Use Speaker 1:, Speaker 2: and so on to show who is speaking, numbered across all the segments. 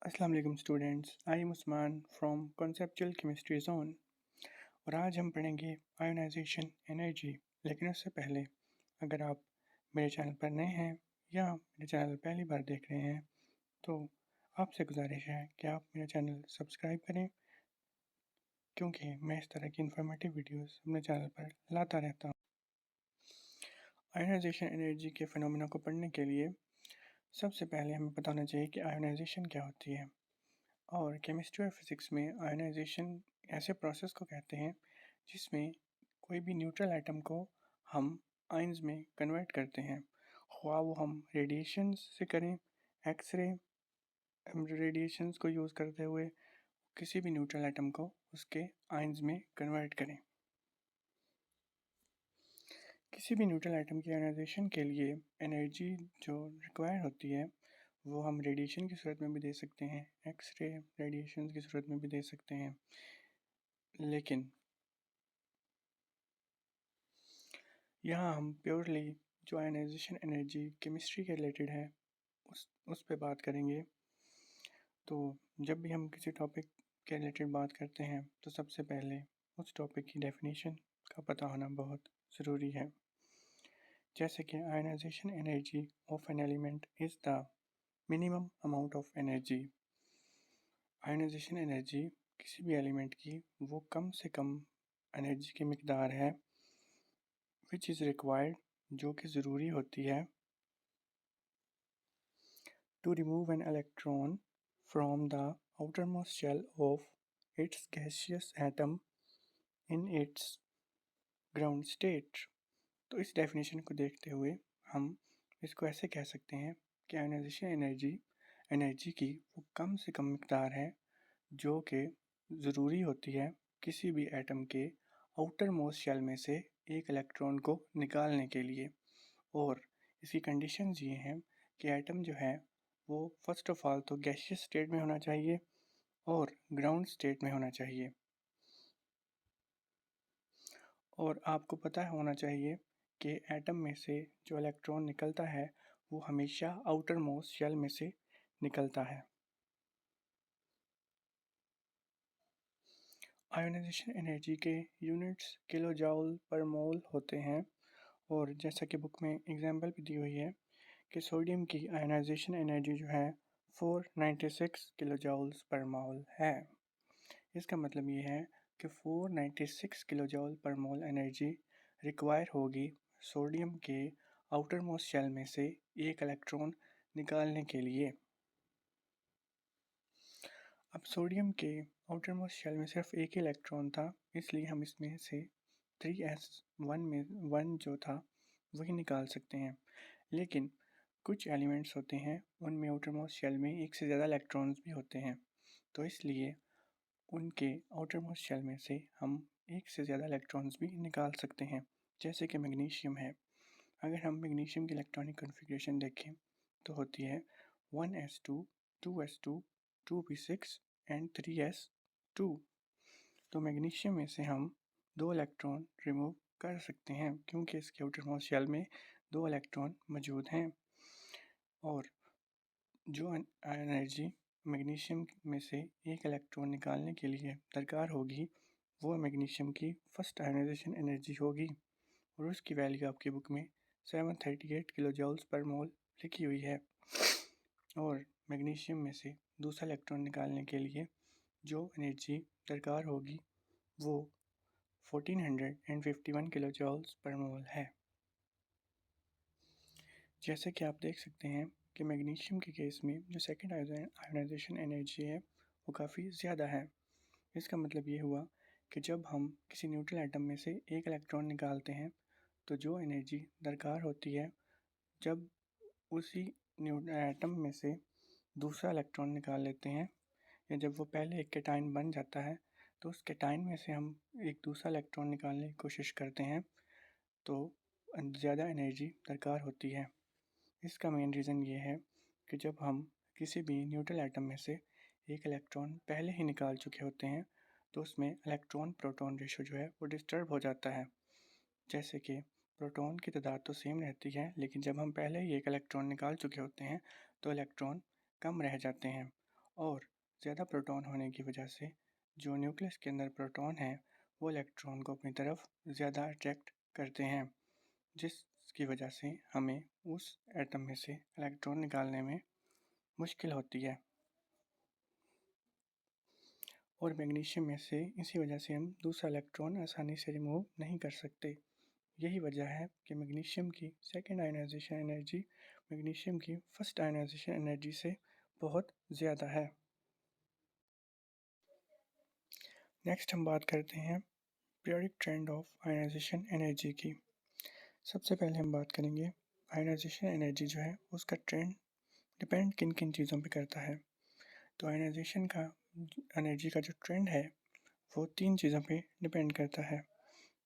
Speaker 1: अस्सलाम वालेकुम students, I am Usman from conceptual chemistry zone. और आज हम पढ़ेंगे आयोनाइजेशन एनर्जी। लेकिन उससे पहले अगर आप मेरे चैनल पर नए हैं या मेरे चैनल पहली बार देख रहे हैं तो आपसे गुजारिश है कि आप मेरा चैनल सब्सक्राइब करें, क्योंकि मैं इस तरह की इन्फॉर्मेटिव वीडियोस अपने चैनल पर लाता रहता हूँ। आयोनाइजेशन एनर्जी के फिनोमेना को पढ़ने के लिए सबसे पहले हमें पता होना चाहिए कि आयोनाइजेशन क्या होती है। और केमिस्ट्री और फिज़िक्स में आयोनाइजेशन ऐसे प्रोसेस को कहते हैं जिसमें कोई भी न्यूट्रल एटम को हम आयंस में कन्वर्ट करते हैं, ख्वाह वो हम रेडिएशन से करें, एक्सरे रेडिएशंस को यूज़ करते हुए किसी भी न्यूट्रल एटम को उसके आयंस में कन्वर्ट करें। किसी भी न्यूट्रल एटम की आयोनाइजेशन के लिए एनर्जी जो रिक्वायर होती है वो हम रेडिएशन की सूरत में भी दे सकते हैं, एक्सरे रेडिएशन की सूरत में भी दे सकते हैं। लेकिन यहाँ हम प्योरली जो आयनाइजेशन एनर्जी केमिस्ट्री के रिलेटेड है उस पे बात करेंगे। तो जब भी हम किसी टॉपिक के रिलेटेड बात करते हैं तो सबसे पहले उस टॉपिक की डेफिनेशन का पता होना बहुत ज़रूरी है। जैसे कि ionization energy of an element is the minimum amount of energy. Ionization energy किसी भी एलिमेंट की वो कम से कम एनर्जी की मिकदार है विच इज़ रिक्वायर्ड, जो कि ज़रूरी होती है to remove an electron from the outermost shell of its gaseous atom in its ground state। तो इस डेफिनेशन को देखते हुए हम इसको ऐसे कह सकते हैं कि आयोनाइजेशन एनर्जी की वो कम से कम मिकदार है जो कि ज़रूरी होती है किसी भी एटम के आउटर मोस्ट शेल में से एक इलेक्ट्रॉन को निकालने के लिए। और इसकी कंडीशंस ये हैं कि एटम जो है वो फर्स्ट ऑफ ऑल तो गैसियस स्टेट में होना चाहिए और ग्राउंड स्टेट में होना चाहिए। और आपको पता होना चाहिए कि एटम में से जो इलेक्ट्रॉन निकलता है वो हमेशा आउटर मोस्ट शेल में से निकलता है। आयोनाइजेशन एनर्जी के यूनिट्स किलो जूल पर मोल होते हैं। और जैसा कि बुक में एग्जांपल भी दी हुई है कि सोडियम की आयोनाइजेशन एनर्जी जो है 496 किलो जूल्स पर मोल है। इसका मतलब ये है कि 496 किलो जूल पर मोल एनर्जी रिक्वायर होगी सोडियम के आउटर मोस्ट शेल में से एक इलेक्ट्रॉन निकालने के लिए। अब सोडियम के आउटर मोस्ट शेल में सिर्फ एक ही इलेक्ट्रॉन था, इसलिए हम इसमें से 3s1 जो था वही निकाल सकते हैं। लेकिन कुछ एलिमेंट्स होते हैं उनमें आउटर मोस्ट शेल में एक से ज़्यादा इलेक्ट्रॉन्स भी होते हैं, तो इसलिए उनके आउटर मोस्ट शेल में से हम एक से ज़्यादा इलेक्ट्रॉन्स भी निकाल सकते हैं। जैसे कि मैग्नीशियम है, अगर हम मैग्नीशियम की इलेक्ट्रॉनिक कॉन्फ़िगरेशन देखें तो होती है 1s2 2s2 2p6 and 3s2। तो मैग्नीशियम में से हम दो इलेक्ट्रॉन रिमूव कर सकते हैं क्योंकि इसके आउटर मोस्ट शेल में दो इलेक्ट्रॉन मौजूद हैं। और जो एनर्जी मैग्नीशियम में से एक इलेक्ट्रॉन निकालने के लिए दरकार होगी वो मैग्नीशियम की फर्स्ट आयोनाइजेशन एनर्जी होगी, और उसकी वैल्यू आपकी बुक में 738 किलो जूल्स पर मोल लिखी हुई है। और मैग्नीशियम में से दूसरा इलेक्ट्रॉन निकालने के लिए जो एनर्जी दरकार होगी वो 1451 किलो जूल्स पर मोल है। जैसे कि आप देख सकते हैं कि मैग्नीशियम के केस में जो सेकेंड आयोनाइजेशन एनर्जी है वो काफ़ी ज़्यादा है। इसका मतलब ये हुआ कि जब हम किसी न्यूट्रल एटम में से एक इलेक्ट्रॉन निकालते हैं तो जो एनर्जी दरकार होती है जब उसी एटम में से दूसरा इलेक्ट्रॉन निकाल लेते हैं, या जब वो पहले एक केटाइन बन जाता है तो उस केटाइन में से हम एक दूसरा इलेक्ट्रॉन निकालने की कोशिश करते हैं तो ज़्यादा एनर्जी दरकार होती है। इसका मेन रीज़न ये है कि जब हम किसी भी न्यूट्रल एटम में से एक इलेक्ट्रॉन पहले ही निकाल चुके होते हैं तो उसमें इलेक्ट्रॉन प्रोटॉन रेशो जो है वो डिस्टर्ब हो जाता है। जैसे कि प्रोटॉन की तादाद तो सेम रहती है, लेकिन जब हम पहले ही एक इलेक्ट्रॉन निकाल चुके होते हैं तो इलेक्ट्रॉन कम रह जाते हैं। और ज़्यादा प्रोटॉन होने की वजह से जो न्यूक्लियस के अंदर प्रोटॉन है वो इलेक्ट्रॉन को अपनी तरफ ज़्यादा अट्रैक्ट करते हैं, जिसकी वजह से हमें उस एटम में से इलेक्ट्रॉन निकालने में मुश्किल होती है। और मैग्नीशियम में से इसी वजह से हम दूसरा इलेक्ट्रॉन आसानी से रिमूव नहीं कर सकते। यही वजह है कि मैग्नीशियम की सेकेंड आयनाइजेशन एनर्जी मैग्नीशियम की फर्स्ट आयनाइजेशन एनर्जी से बहुत ज़्यादा है। नेक्स्ट हम बात करते हैं periodic trend of ionization energy की। सबसे पहले हम बात करेंगे आयनाइजेशन एनर्जी जो है उसका ट्रेंड डिपेंड किन किन चीज़ों पे करता है। तो आयनाइजेशन का एनर्जी का जो ट्रेंड है वो 3 चीज़ों पे डिपेंड करता है।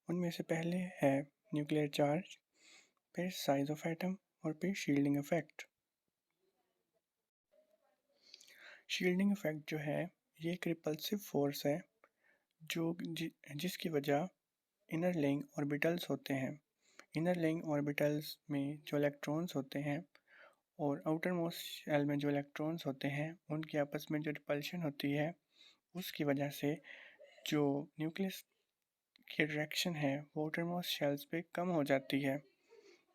Speaker 1: उनमें से पहले है न्यूक्लियर चार्ज, फिर साइज ऑफ एटम और फिर शील्डिंग इफेक्ट। शील्डिंग इफेक्ट जो है ये एक रिपल्सिव फोर्स है जो जिसकी वजह इनर लेइंग ऑर्बिटल्स होते हैं। इनर लेइंग ऑर्बिटल्स में जो इलेक्ट्रॉन्स होते हैं और आउटर मोस्ट शेल में जो इलेक्ट्रॉन्स होते हैं उनकी आपस में जो रिपल्शन होती है उसकी वजह से जो न्यूक्लियस की डायरेक्शन है वो आउटर मोस्ट शेल्स पे कम हो जाती है,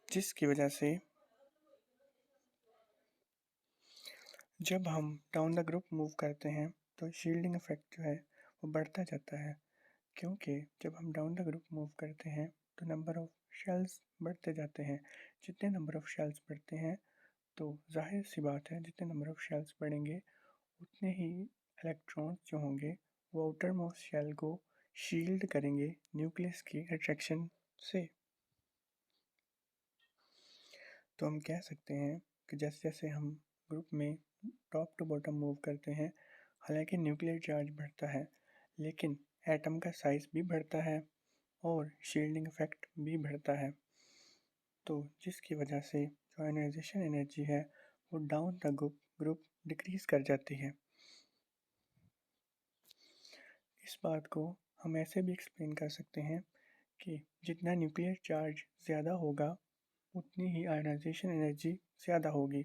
Speaker 1: जिसकी वजह से जब हम डाउन द ग्रुप मूव करते हैं तो शील्डिंग इफेक्ट जो है वो बढ़ता जाता है, क्योंकि जब हम डाउन द ग्रुप मूव करते हैं तो नंबर ऑफ शेल्स बढ़ते जाते हैं। जितने नंबर ऑफ शेल्स बढ़ते हैं तो जाहिर सी बात है जितने नंबर ऑफ शेल्स बढ़ेंगे उतने ही इलेक्ट्रॉन्स जो होंगे वो आउटर मोस्ट शेल को शील्ड करेंगे न्यूक्लियस की अट्रैक्शन से। तो हम कह सकते हैं कि जैसे जैसे हम ग्रुप में टॉप टू बॉटम मूव करते हैं, हालांकि न्यूक्लियर चार्ज बढ़ता है लेकिन एटम का साइज भी बढ़ता है और शील्डिंग इफेक्ट भी बढ़ता है। तो जिसकी वजह से जो आयनाइजेशन एनर्जी है वो डाउन द ग्रुप डिक्रीज कर जाती है। इस बात को हम ऐसे भी एक्सप्लेन कर सकते हैं कि जितना न्यूक्लियर चार्ज ज़्यादा होगा उतनी ही आयनाइजेशन एनर्जी ज़्यादा होगी।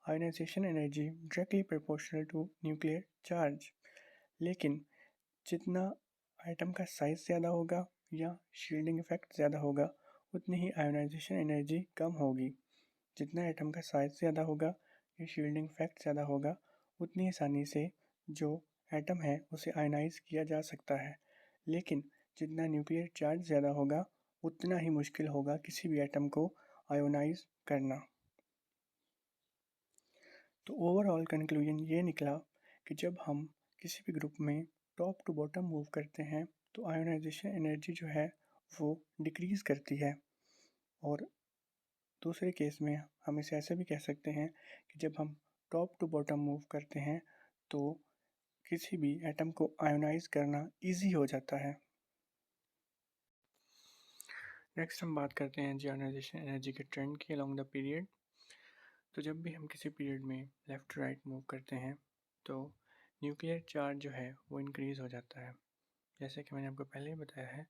Speaker 1: Ionization energy directly proportional to nuclear charge, लेकिन जितना आइटम का साइज़ ज़्यादा होगा या शील्डिंग इफेक्ट ज़्यादा होगा उतनी ही आयनाइजेशन एनर्जी कम होगी। जितना एटम का साइज़ ज़्यादा होगा या शील्डिंग इफेक्ट ज़्यादा होगा उतनी आसानी से जो एटम है उसे आयनाइज किया जा सकता है, लेकिन जितना न्यूक्लियर चार्ज ज़्यादा होगा उतना ही मुश्किल होगा किसी भी एटम को आयोनाइज करना। तो ओवरऑल कंक्लूजन ये निकला कि जब हम किसी भी ग्रुप में टॉप टू बॉटम मूव करते हैं तो आयोनाइजेशन एनर्जी जो है वो डिक्रीज़ करती है। और दूसरे केस में हम इसे ऐसे भी कह सकते हैं कि जब हम टॉप टू बॉटम मूव करते हैं तो किसी भी एटम को आयोनाइज करना इजी हो जाता है। नेक्स्ट हम बात करते हैं आयोनाइजेशन एनर्जी के ट्रेंड की अलोंग द पीरियड। तो जब भी हम किसी पीरियड में लेफ़्ट टू राइट मूव करते हैं तो न्यूक्लियर चार्ज जो है वो इंक्रीज़ हो जाता है। जैसे कि मैंने आपको पहले ही बताया है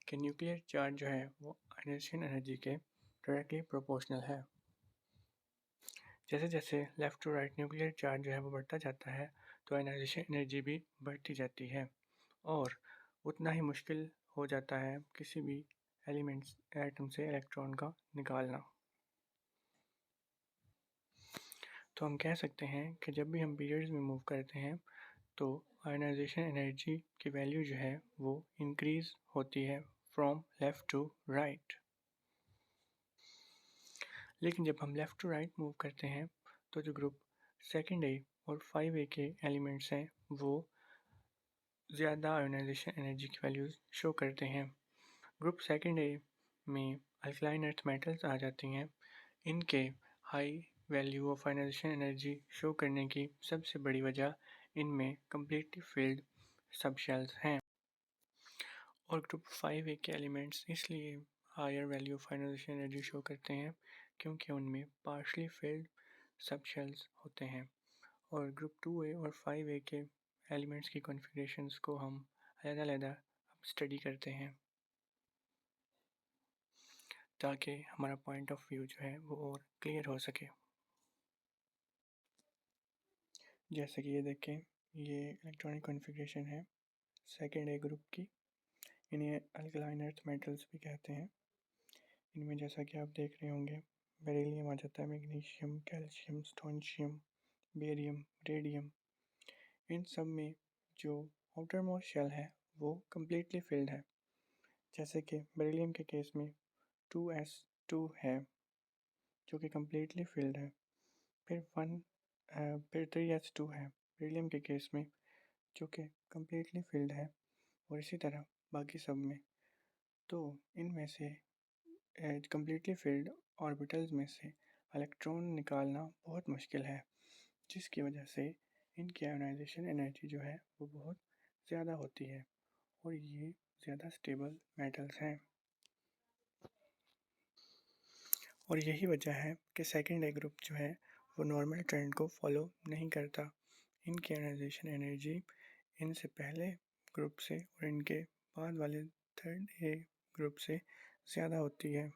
Speaker 1: कि न्यूक्लियर चार्ज जो है वो आयोनाइजेशन एनर्जी के डायरेक्टली प्रोपोर्शनल है। जैसे जैसे left to right nuclear charge जो है वो बढ़ता जाता है तो आयनाइजेशन एनर्जी भी बढ़ती जाती है और उतना ही मुश्किल हो जाता है किसी भी एलिमेंट्स एटम से इलेक्ट्रॉन का निकालना। तो हम कह सकते हैं कि जब भी हम पीरियड्स में मूव करते हैं तो आयनाइजेशन एनर्जी की वैल्यू जो है वो इंक्रीज़ होती है फ्रॉम लेफ़्ट टू राइट। लेकिन जब हम लेफ़्ट टू राइट मूव करते हैं तो जो ग्रुप सेकेंड ए और 5A के एलिमेंट्स हैं वो ज़्यादा आयोनाइजेशन एनर्जी की वैल्यूज़ शो करते हैं। ग्रुप सेकेंड ए में अल्कलाइन अर्थ मेटल्स आ जाती हैं। इनके high value of ionization energy show करने की सबसे बड़ी वजह इनमें कम्प्लीटली फिल्ड सबशेल्स हैं। और ग्रुप 5A के एलिमेंट्स इसलिए higher value of ionization energy show करते हैं क्योंकि उनमें पार्शली फिल्ड सबशेल्स होते हैं। और ग्रुप 2A और 5A के एलिमेंट्स की कॉन्फ़िगरेशंस को हम अलग-अलग स्टडी करते हैं ताकि हमारा पॉइंट ऑफ व्यू जो है वो और क्लियर हो सके। जैसे कि ये देखें, ये इलेक्ट्रॉनिक कॉन्फ़िगरेशन है सेकेंड ए ग्रुप की। इन्हें अल्कलाइन अर्थ मेटल्स भी कहते हैं। इनमें जैसा कि आप देख रहे होंगे, बेरिलियम आ जाता है, magnesium, calcium, strontium, barium, radium. इन सब में जो आउटर मोस्ट शेल है वो कम्प्लीटली फिल्ड है। जैसे कि बेरिलियम के केस में 2s2 है जो कि कम्प्लीटली फिल्ड है। फिर 3s2 है बेरिलियम के केस में जो कि कम्प्लीटली फिल्ड है, और इसी तरह बाकी सब में। तो इनमें से कम्प्लीटली फिल्ड ऑर्बिटल्स में से इलेक्ट्रॉन निकालना बहुत मुश्किल है, जिसकी वजह से इनकी आयोनाइजेशन एनर्जी जो है वो बहुत ज़्यादा होती है, और ये ज़्यादा स्टेबल मेटल्स हैं। और यही वजह है कि सेकेंड ए ग्रुप जो है वो नॉर्मल ट्रेंड को फॉलो नहीं करता। इनकी आयोनाइजेशन एनर्जी इनसे पहले ग्रुप से और इनके बाद वाले थर्ड ए ग्रुप से ज़्यादा होती है।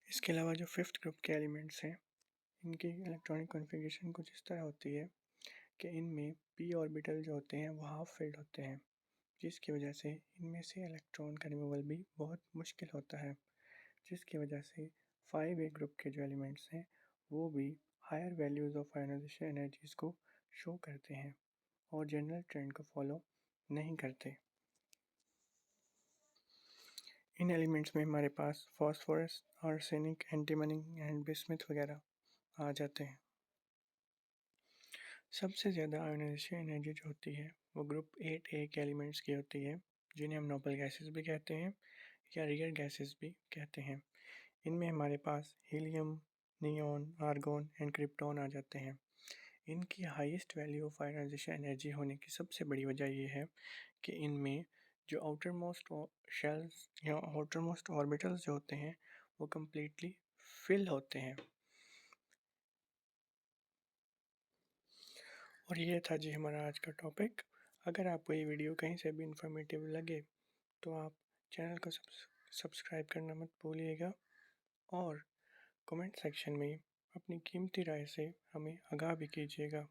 Speaker 1: इसके अलावा जो फिफ्थ ग्रुप के एलिमेंट्स हैं, इनकी इलेक्ट्रॉनिक कॉन्फ़िगरेशन कुछ इस तरह होती है कि इनमें पी ऑर्बिटल जो होते हैं वो हाफ फिल्ड होते हैं, जिसकी वजह से इनमें से इलेक्ट्रॉन का रिमूवल भी बहुत मुश्किल होता है, जिसकी वजह से 5a ग्रुप के जो एलिमेंट्स हैं वो भी higher values of ionization energies को शो करते हैं और जनरल ट्रेंड को फॉलो नहीं करते। इन एलिमेंट्स में हमारे पास phosphorus, arsenic, antimony and bismuth वगैरह आ जाते हैं। सबसे ज़्यादा आयोनाइजेशन एनर्जी जो होती है वो ग्रुप 8a के एलिमेंट्स की होती है, जिन्हें हम नोबल गैसेस भी कहते हैं या रियर गैसेस भी कहते हैं। इनमें हमारे पास helium, neon, argon and krypton आ जाते हैं। इनकी highest value of ionization energy होने की सबसे बड़ी वजह ये है कि इनमें जो आउटर मोस्ट शेल्स या आउटर मोस्ट ऑर्बिटल्स जो होते हैं वो कम्प्लीटली फिल होते हैं। और ये था जी हमारा आज का टॉपिक। अगर आपको ये वीडियो कहीं से भी इंफॉर्मेटिव लगे तो आप चैनल को सब्सक्राइब करना मत भूलिएगा, और कमेंट सेक्शन में अपनी कीमती राय से हमें आगाह भी कीजिएगा।